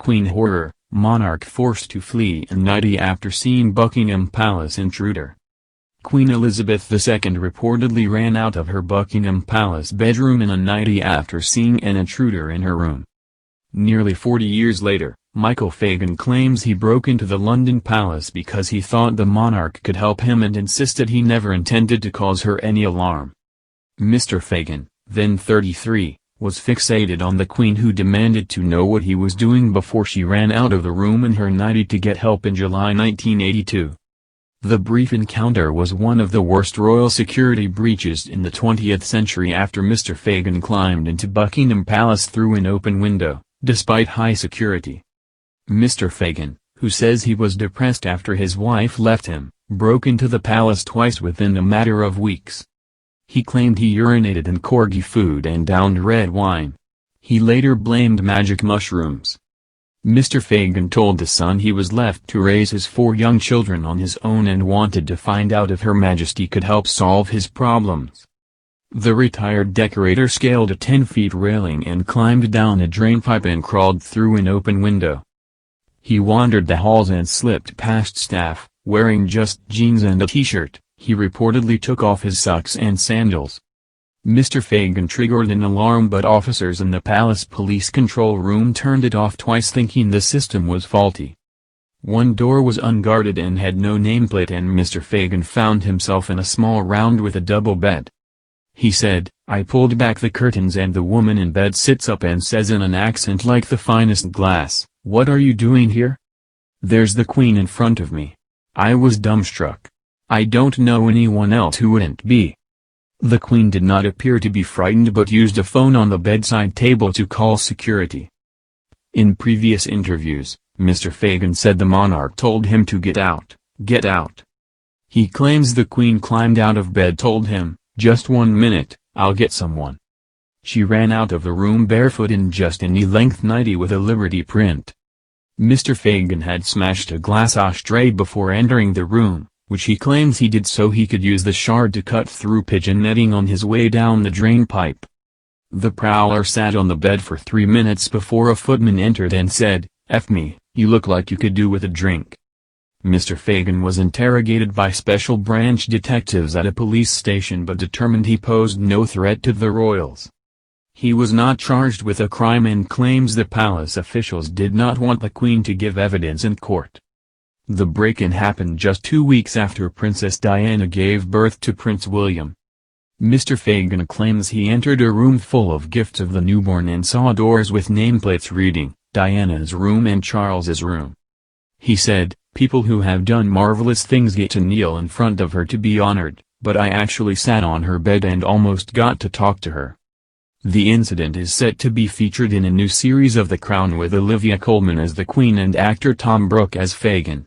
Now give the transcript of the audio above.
Queen horror, monarch forced to flee in 90 after seeing Buckingham Palace intruder. Queen Elizabeth II reportedly ran out of her Buckingham Palace bedroom in a 90 after seeing an intruder in her room. Nearly 40 years later, Michael Fagan claims he broke into the London palace because he thought the monarch could help him and insisted he never intended to cause her any alarm. Mr. Fagan, then 33, was fixated on the Queen, who demanded to know what he was doing before she ran out of the room in her 90 to get help in July 1982. The brief encounter was one of the worst royal security breaches in the 20th century after Mr. Fagan climbed into Buckingham Palace through an open window, despite high security. Mr. Fagan, who says he was depressed after his wife left him, broke into the palace twice within a matter of weeks. He claimed he urinated in corgi food and downed red wine. He later blamed magic mushrooms. Mr. Fagan told The Sun he was left to raise his 4 young children on his own and wanted to find out if Her Majesty could help solve his problems. The retired decorator scaled a 10-foot railing and climbed down a drainpipe and crawled through an open window. He wandered the halls and slipped past staff, wearing just jeans and a t-shirt. He reportedly took off his socks and sandals. Mr. Fagan triggered an alarm, but officers in the palace police control room turned it off twice, thinking the system was faulty. One door was unguarded and had no nameplate, and Mr. Fagan found himself in a small round with a double bed. He said, "I pulled back the curtains and the woman in bed sits up and says in an accent like the finest glass, 'What are you doing here?' There's the Queen in front of me. I was dumbstruck. I don't know anyone else who wouldn't be." The Queen did not appear to be frightened but used a phone on the bedside table to call security. In previous interviews, Mr. Fagan said the monarch told him to get out, get out. He claims the Queen climbed out of bed, told him, "Just 1 minute, I'll get someone." She ran out of the room barefoot in just a knee-length nightie with a Liberty print. Mr. Fagan had smashed a glass ashtray before entering the room, which he claims he did so he could use the shard to cut through pigeon netting on his way down the drain pipe. The prowler sat on the bed for 3 minutes before a footman entered and said, "F me, you look like you could do with a drink." Mr. Fagan was interrogated by special branch detectives at a police station but determined he posed no threat to the royals. He was not charged with a crime and claims the palace officials did not want the Queen to give evidence in court. The break-in happened just 2 weeks after Princess Diana gave birth to Prince William. Mr. Fagan claims he entered a room full of gifts of the newborn and saw doors with nameplates reading, "Diana's room" and "Charles's room." He said, "People who have done marvelous things get to kneel in front of her to be honored, but I actually sat on her bed and almost got to talk to her." The incident is set to be featured in a new series of The Crown with Olivia Colman as the Queen and actor Tom Brooke as Fagan.